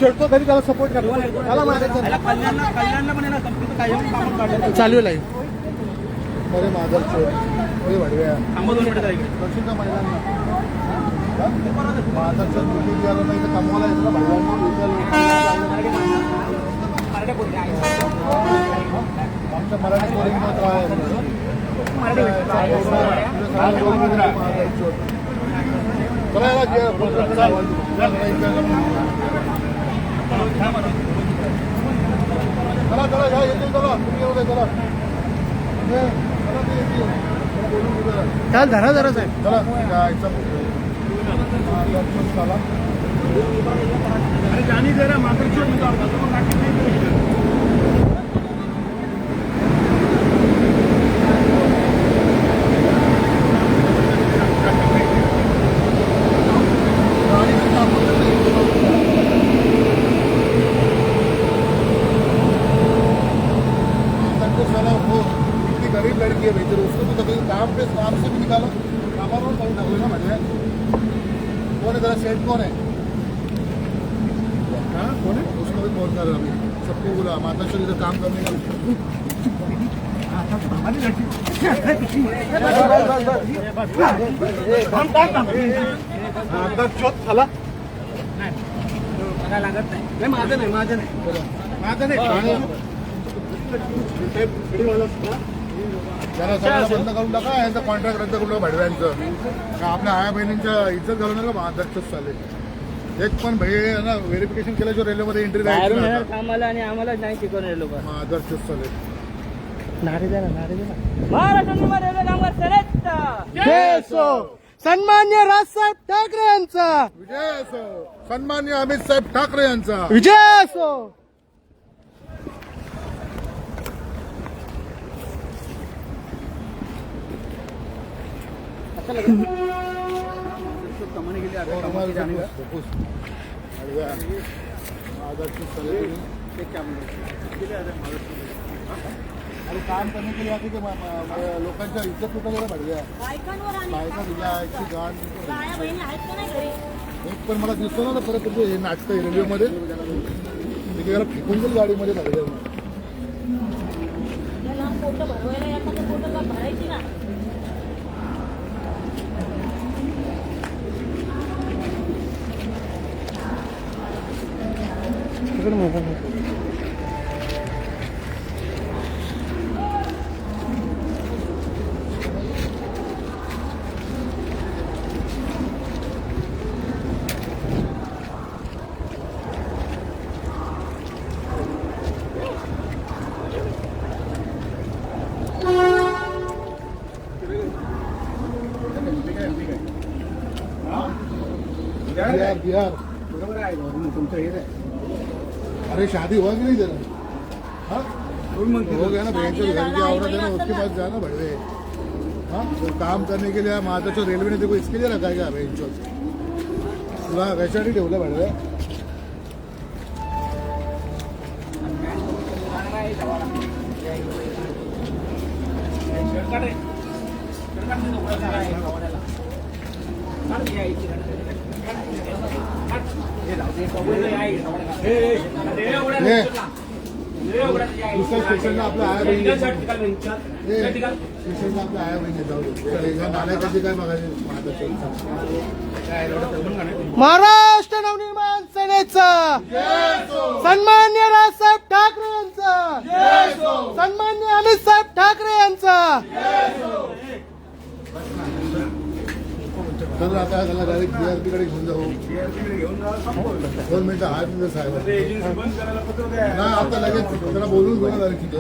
छेडतो तरी त्याला सपोर्ट करतो. त्याला मारायचं कल्याणला पण आहे ना कंपनीचं कायम कामं काढलं चालू आहे लाईव्ह. अरे माझा छोड वाढव्या थांबा 2 मिनिटं जाईल प्रसिद्ध महिलांना माझा छोड कुठे गेला नाही तर कमवायला येतं ना आमच्या मराठी बोलीमध्ये आहे चला चला ह्या येते चला तुम्ही येऊ दे चला चल धरा जरा साहेब चला अरे जानी जरा गरीब लड़की है भाई तो उसको तो कभी काम से भी निकालो कामावर कहीं ना ना म्हणजे कौन है जरा सेठ कौन है हाँ कौन है उसको भी फोन कर अभी सबको बोला माता श्री इधर काम करने का झाला लागत नाही माझं नाही माझं नाही त्याला सगळ्याला बंद करून टाका यांचा कॉन्ट्रॅक्ट रद्द करून भाडव्यांचं आपल्या आया बहिणींच्या इज्जत घालून नका महाध्यक्षच चालेल. एक पण भाई ना व्हेरिफिकेशन केल्याशिवाय रेल्वेमध्ये एंट्री द्यायची आम्हाला आणि आम्हाला नाही शिकवणार लोक महाध्यक्षच चालेल. नारे द्या महाराष्ट्र रेल्वे कामगार सेनेचा जय असो. सन्मान्य राजसाहेब ठाकरे यांचा विजय असो. सन्मान्य अमित साहेब ठाकरे यांचा विजय असो. अरे काम करने के लिए आते लोकांच्या इज्जत कुठं भाडव्या बायका दिल्या एक पण मला दिसतो ना परत हे नाचतं रेल्वेमध्ये त्याला फेकून गेली गाडीमध्ये भाडव्या बिहार तुमचं हे अरे शादी हुआ कि नहीं तेरा हाँ हो गया ना भैंस घर की औरत है ना उसके पास जाना बढ़े हाँ तो काम करने के लिए माता चो रेलवे ने देखो इसके लिए रखा है क्या भैंस तुला कशासाठी ठेवलं भाडव्या दुसऱ्या स्टेशनला आपलं आया बहिणी स्टेशनला आपलं आया बहिणी जाऊ नाल्याची काय बघायचं महाराष्ट्र नवनिर्माण सेनेचा सन्मान्य राजसाहेब ठाकरे यांचा सन्मान्य अमित साहेब ठाकरे यांचा तर आता त्याला डायरेक्ट बीआरपी कडे घेऊन जाऊ 2 मिनिटं आहेत साहेब ना आता लगेच त्याला बोलून घेऊ डायरेक्ट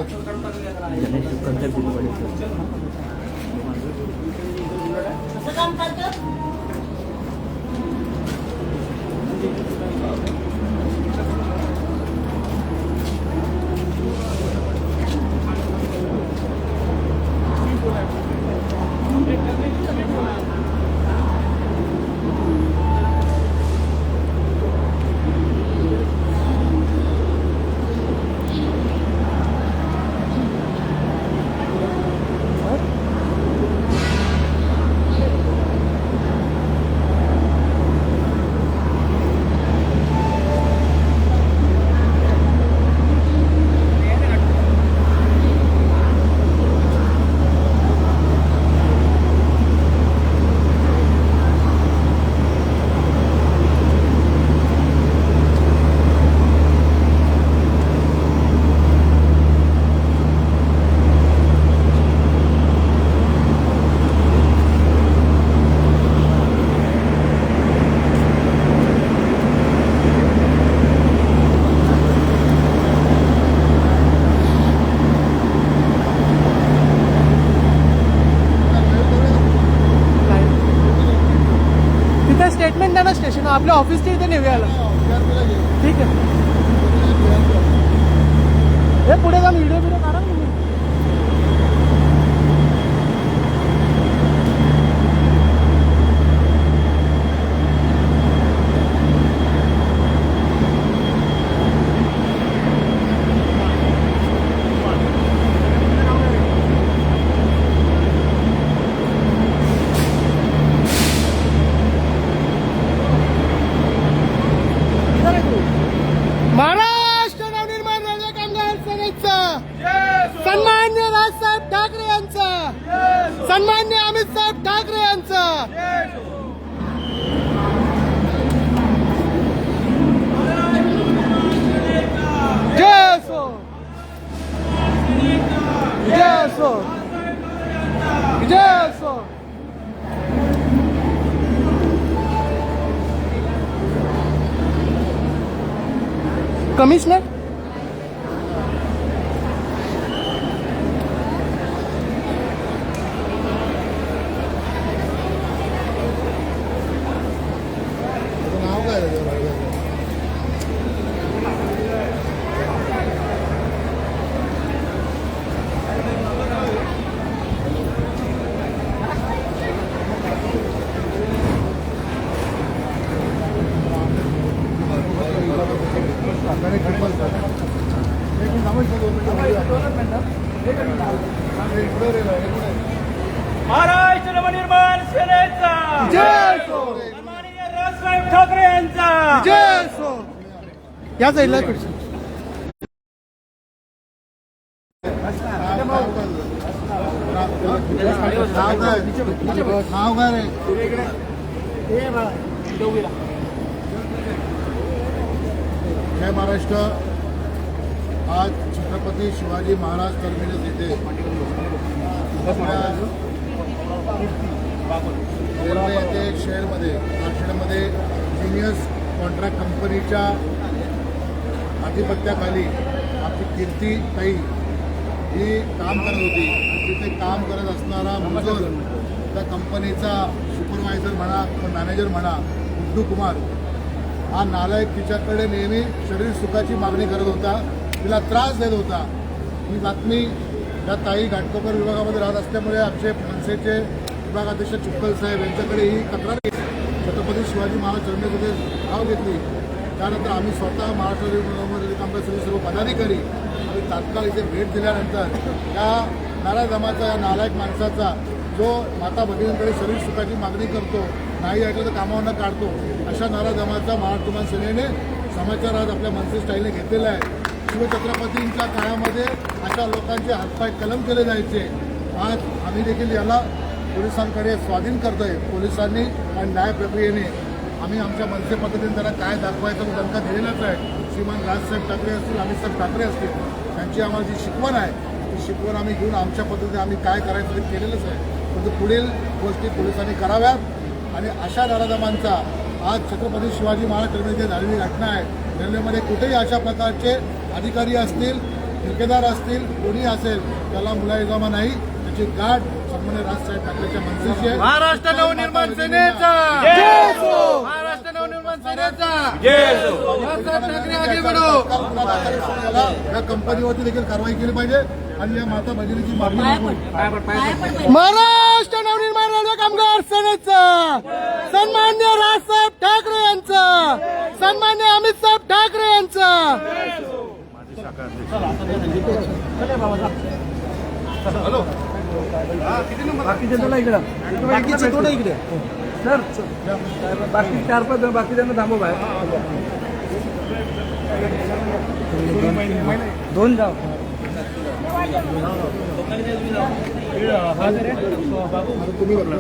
आपल्या ऑफिसच्या इथे नेऊया याला. ठीक आहे. हे पुढे जाऊन व्हिडिओ काढा ना तुम्ही. महाराष्ट्र नवनिर्माण रेल्वे कामगार सेनेचा सन्मान्य राजसाहेब ठाकरे यांचा, सन्मान्य अमित साहेब ठाकरे यांचा. जय असो, जय असो, जय असो. कमिशनर नाव काय आहे त्याचं? महाराष्ट्र नवनिर्माण सेनेचा जय असो, सन्माननीय राजसाहेब ठाकरे यांचा जय असो. या साईडला थोडीशी. नाव काय रे? जय महाराष्ट्र. आज छत्रपती शिवाजी महाराज टर्मिनस येथे रेल्वे येथे शेअरमध्ये नागपूरमध्ये जिनियस कॉन्ट्रॅक्ट कंपनीच्या आधिपत्याखाली आपली कीर्ती ताई ही काम करत होती. तिथे काम करत असणारा मजूर त्या कंपनीचा सुपरवायझर म्हणा किंवा मॅनेजर म्हणा गुड्डू कुमार हा नालायक तिच्याकडे नेहमी शरीर सुखाची मागणी करत होता, तिला त्रास देत होता. ही बातमी त्या ताई घाटकोपर विभागामध्ये राहत असल्यामुळे आमचे मनसेचे विभागाध्यक्ष चिक्कल साहेब यांच्याकडे ही तक्रार छत्रपती शिवाजी महाराज टर्मिनसमध्ये नाव घेतली. त्यानंतर आम्ही स्वतः महाराष्ट्र रेल्वे कामगार सेनेचे सर्व पदाधिकारी आम्ही तात्काळ इथे भेट दिल्यानंतर या नाराजमाचा या नालायक माणसाचा जो माता भगिनींकडे शरीर सुखाची मागणी करतो, नाही ऐकलं तर कामावरनं काढतो, अशा नाराजमाचा महाराष्ट्र सेनेने समाचार आज आपल्या मनसे स्टाईलने घेतलेला आहे. शिवछत्रपतींच्या काळामध्ये अशा लोकांचे हातपाय कलम केले जायचे. आज आम्ही देखील याला पोलिसांकडे स्वाधीन करतोय. पोलिसांनी आणि न्याय प्रक्रियेने आम्ही आमच्या मनसे पद्धतीने त्यांना काय दाखवायचा तो दणका दिलेलाच आहे. श्रीमान राजसाहेब ठाकरे असतील, अमितसाहेब ठाकरे असतील, त्यांची आम्हाला जी शिकवण आहे ती शिकवण आम्ही घेऊन आमच्या पद्धतीने आम्ही काय करायचं ते केलेलंच आहे. परंतु पुढील गोष्टी पोलिसांनी कराव्यात. आणि अशा नाराजमांचा आज छत्रपती शिवाजी महाराज टर्मिनसमध्ये झालेली घटना आहे. रेल्वेमध्ये कुठेही अशा प्रकारचे अधिकारी असतील, ठेकेदार असतील, कोणी असेल त्याला मुलायजामा नाही. त्याची गाठ सन्मान्य राजसाहेब ठाकरेच्या मनसेची आहे. महाराष्ट्र नवनिर्माण सेनेचा जय असो, महाराष्ट्र नवनिर्माण सेनेचा जय असो. राजसाहेब ठाकरे आगे बढो. या कंपनीवरती देखील कारवाई केली पाहिजे आणि या माता भगिनीची मागणी महाराष्ट्र नवनिर्माण रेल्वे कामगार सेनेचा सन्मान्य राजसाहेब ठाकरे यांचा, सन्मान्य अमित साहेब ठाकरे यांचा. हॅलो बाकीचे थोडं इकडे सर, बाकी 4-5 बाकीच्यांना थांबव बाहेर. 2 जाव. तुम्ही बघा.